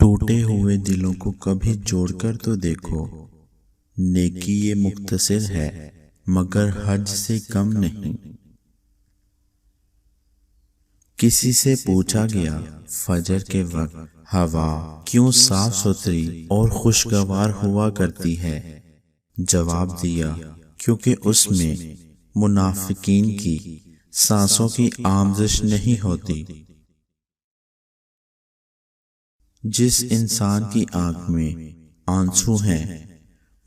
ٹوٹے ہوئے دلوں کو کبھی جوڑ کر تو دیکھو، نیکی یہ مختصر ہے مگر حج سے کم نہیں۔ کسی سے پوچھا گیا فجر کے وقت ہوا کیوں صاف ستھری اور خوشگوار ہوا کرتی ہے؟ جواب دیا، کیونکہ اس میں منافقین کی سانسوں کی آمیزش نہیں ہوتی۔ جس انسان کی آنکھ میں آنسو ہیں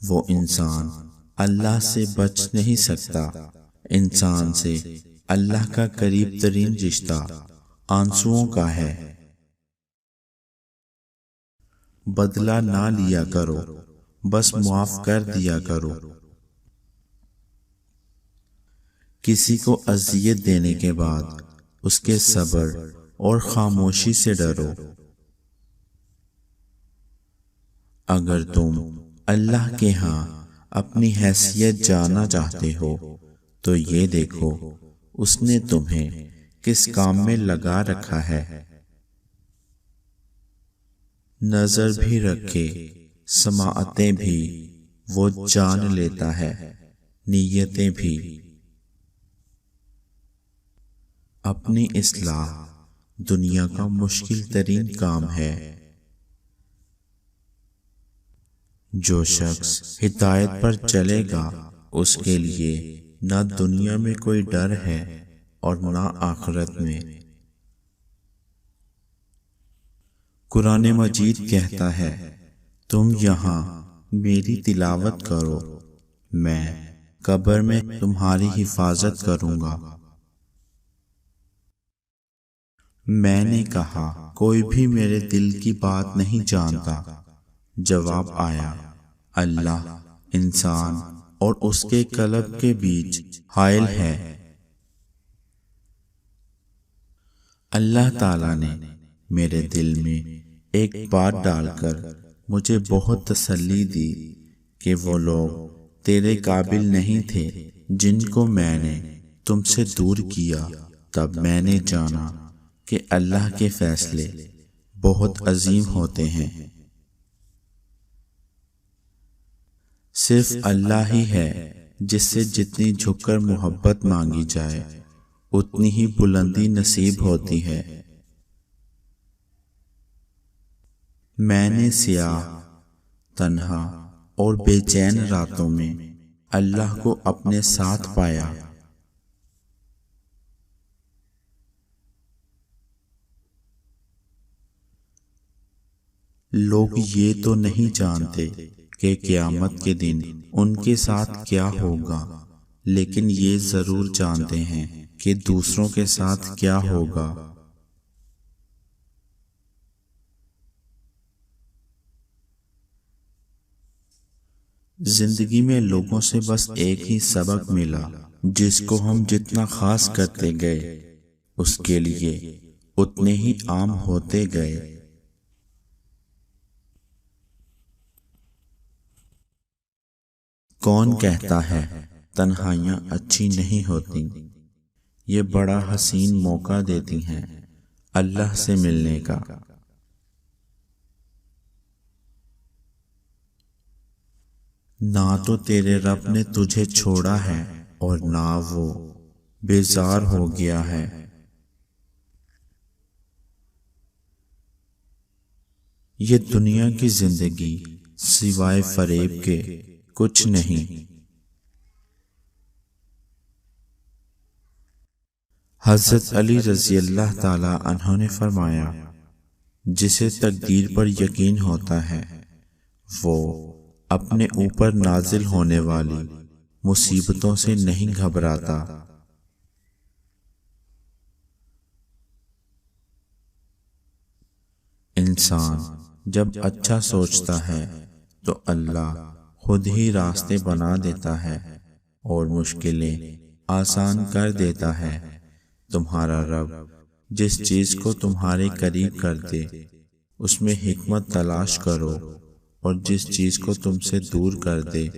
وہ انسان اللہ سے بچ نہیں سکتا۔ انسان سے اللہ کا قریب ترین رشتہ آنسوؤں کا ہے۔ بدلہ نہ لیا کرو، بس معاف کر دیا کرو۔ کسی کو اذیت دینے کے بعد اس کے صبر اور خاموشی سے ڈرو۔ اگر تم اللہ کے ہاں اپنی حیثیت جاننا چاہتے ہو تو یہ دیکھو اس نے تمہیں کس کام میں لگا رکھا ہے۔ نظر بھی رکھے، سماعتیں بھی وہ جان لیتا ہے، نیتیں بھی۔ اپنی اصلاح دنیا کا مشکل ترین کام ہے۔ جو شخص ہدایت پر چلے گا اس کے لیے نہ دنیا میں کوئی ڈر ہے اور نہ آخرت میں۔ قرآن مجید کہتا ہے، تم یہاں میری تلاوت کرو، میں قبر میں تمہاری حفاظت کروں گا۔ میں نے کہا، کوئی بھی میرے دل کی بات نہیں جانتا۔ جواب آیا، اللہ انسان اور اس کے قلب کے بیچ حائل ہے۔ اللہ تعالیٰ نے میرے دل میں ایک بات ڈال کر مجھے بہت تسلی دی کہ وہ لوگ تیرے قابل نہیں تھے جن کو میں نے تم سے دور کیا۔ تب میں نے جانا کہ اللہ کے فیصلے بہت عظیم ہوتے ہیں۔ صرف اللہ ہی ہے جس سے جتنی جھک کر محبت مانگی جائے اتنی ہی بلندی نصیب ہوتی ہے۔ میں نے سیاہ، تنہا اور بے چین راتوں میں اللہ کو اپنے ساتھ پایا۔ لوگ یہ تو نہیں جانتے کہ قیامت کے دن ان کے ساتھ کیا ہوگا، لیکن یہ ضرور جانتے ہیں کہ دوسروں کے ساتھ کیا ہوگا۔ زندگی میں لوگوں سے بس ایک ہی سبق ملا، جس کو ہم جتنا خاص کرتے گئے اس کے لیے اتنے ہی عام ہوتے گئے۔ کون کہتا ہے تنہائیاں اچھی نہیں ہوتی؟ یہ بڑا حسین موقع دیتی ہیں اللہ سے ملنے کا۔ نہ تو تیرے رب نے تجھے چھوڑا ہے اور نہ وہ بیزار ہو گیا ہے۔ یہ دنیا کی زندگی سوائے فریب کے کچھ نہیں۔ حضرت علی رضی اللہ تعالی عنہ نے فرمایا، جسے تقدیر پر یقین ہوتا ہے وہ اپنے اوپر نازل ہونے والی مصیبتوں سے نہیں گھبراتا۔ انسان جب اچھا سوچتا ہے تو اللہ خود ہی راستے بنا دیتا ہے اور مشکلیں آسان کر دیتا ہے۔ تمہارا رب جس چیز کو تمہارے قریب کر دے اس میں حکمت تلاش کرو، اور جس چیز کو تم سے دور کر دے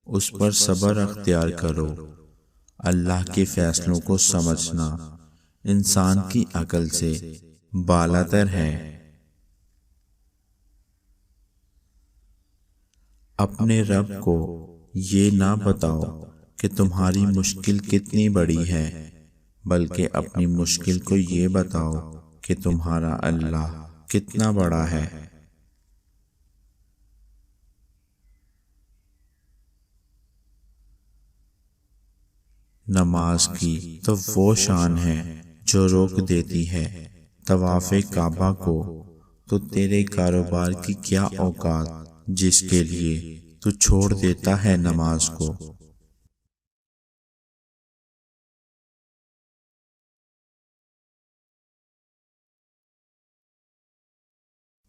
اس پر صبر اختیار کرو۔ اللہ کے فیصلوں کو سمجھنا انسان کی عقل سے بالاتر ہے۔ اپنے رب کو یہ نہ بتاؤ کہ تمہاری مشکل کتنی بڑی ہے، بلکہ اپنی مشکل کو یہ بتاؤ کہ تمہارا اللہ کتنا بڑا ہے۔ نماز کی تو وہ شان ہے جو روک دیتی ہے طواف کعبہ کو، تو تیرے کاروبار کی کیا اوقات جس کے لیے تو چھوڑ دیتا ہے نماز کو۔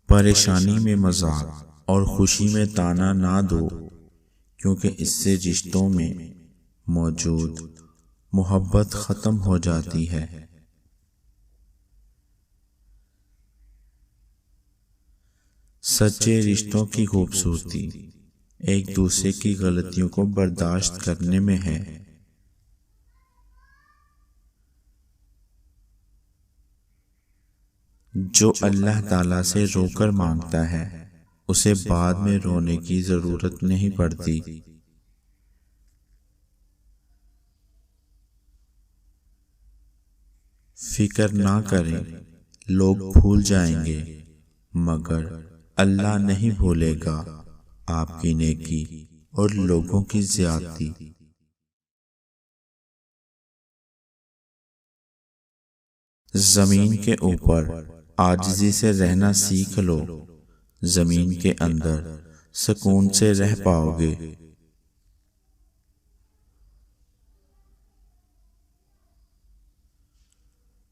پریشانی میں مذاق اور خوشی میں تانا نہ دو، کیونکہ اس سے رشتوں میں موجود محبت ختم ہو جاتی ہے۔ سچے رشتوں کی خوبصورتی ایک دوسرے کی غلطیوں کو برداشت کرنے میں ہے۔ جو اللہ تعالیٰ سے رو کر مانگتا ہے اسے بعد میں رونے کی ضرورت نہیں پڑتی۔ فکر نہ کریں، لوگ بھول جائیں گے، مگر اللہ نہیں بھولے گا آپ کی نیکی اور لوگوں کی زیادتی۔ زمین کے اوپر عاجزی سے رہنا سیکھ لو، زمین کے اندر سکون سے رہ پاؤ گے۔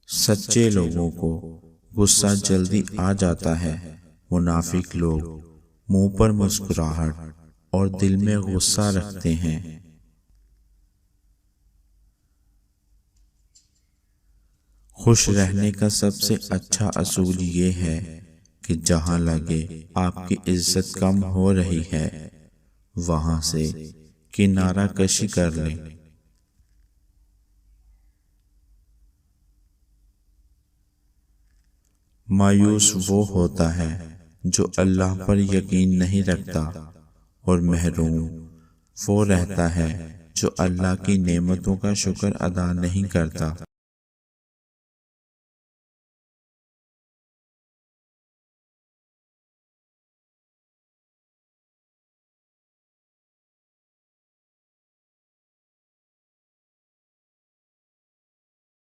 سچے لوگوں کو غصہ جلدی آ جاتا ہے، منافق لوگ منہ پر مسکراہٹ اور دل میں غصہ رکھتے ہیں۔ خوش رہنے کا سب سے اچھا اصول یہ ہے کہ جہاں لگے آپ کی عزت کم ہو رہی ہے وہاں سے کنارہ کشی کر لیں۔ مایوس وہ ہوتا ہے جو اللہ پر یقین نہیں رکھتا، اور محروم وہ رہتا ہے جو اللہ کی نعمتوں کا شکر ادا نہیں کرتا۔